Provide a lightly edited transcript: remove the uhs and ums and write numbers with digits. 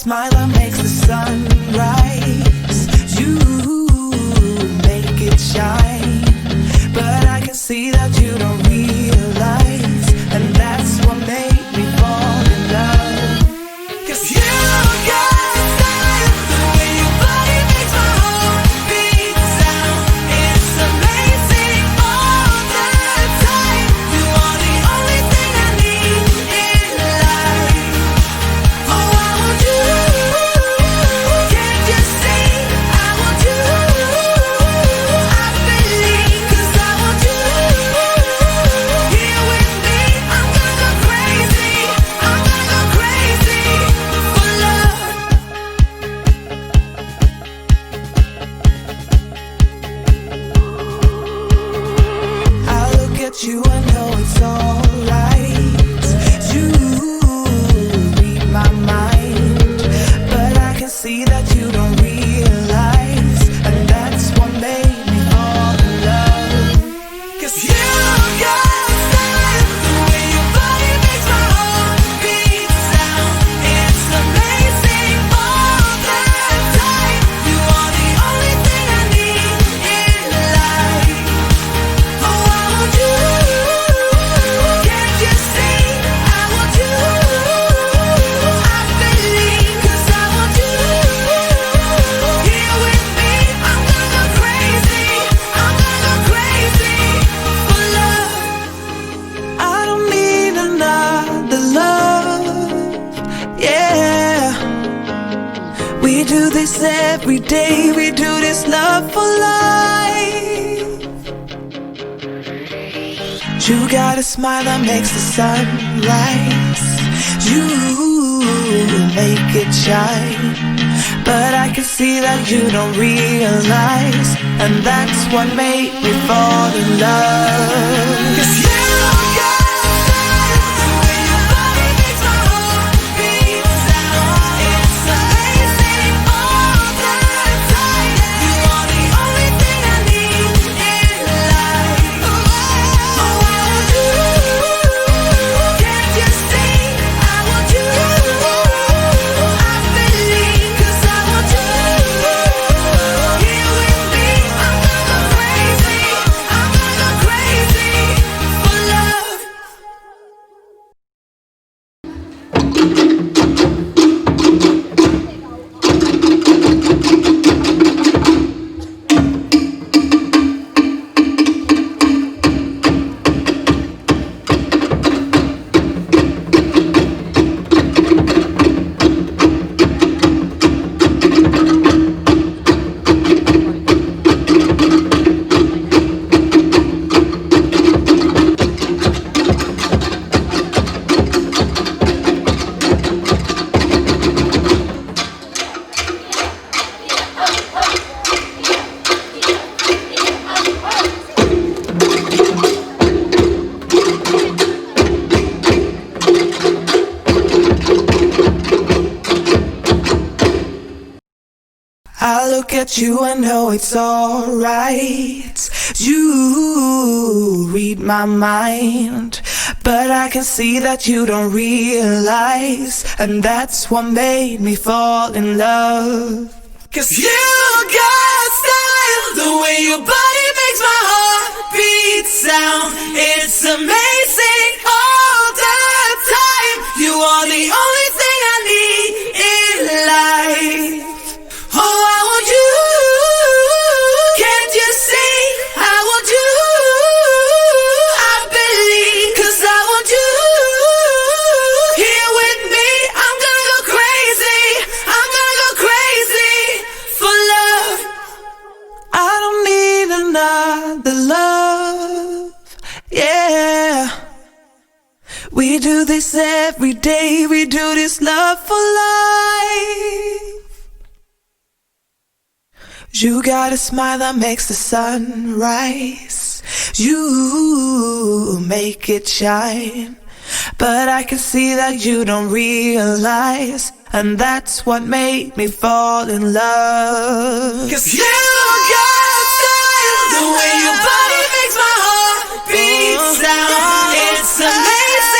smile that makes the sun rise. You make it shine, but I can see that you don't realize, and that's what made me fall in love. 'Cause you got style, the way your body makes my heart beat sound. It's amazing all the time. You are the only thing I need in life. Oh, I want you. Can't you see? I want you. I believe, 'cause I want you. Here with me, I'm gonna go crazy. I'm gonna go crazy for love. I look at you, I know it's alright. You read my mind, but I can see that you don't realize, and that's what made me fall in love. 'Cause you got style, the way your body makes my heart beat sound. It's amazing all the time. You are the only thing I need in life. Oh, I want you. Can't you see? I want you. I believe, 'cause I want you. Here with me, I'm gonna go crazy. I'm gonna go crazy for love. I don't need another love. Yeah. We do this every day. We do this love for life. You got a smile that makes the sun rise. You make it shine, but I can see that you don't realize, and that's what made me fall in love. 'Cause you got style, the way your body makes my heart beat sound. It's amazing all the time. You are the only thing I need in life. Oh, I want you. Can't you see? I want you. I believe, 'cause I want you. Here with me, I'm gonna go crazy. I'm gonna go crazy for love. I look at you, I know it's alright. You read my mind, but I can see that you don't realize, and that's what made me fall in love. 'Cause you got style, the way your body makes my heart beat sound. It's amazing all the time. You are the only thing I need in life. Oh, I want you. Can't you see? I want you. I believe, 'cause I want you. Here with me, I'm gonna go crazy. I'm gonna go crazy for love. I don't need another love. Yeah. We do this every day. We do this love for life. You got a smile that makes the sun rise. You make it shine, but I can see that you don't realize, and that's what made me fall in love. 'Cause you got style, the way your body makes my heart beat sound. It's amazing.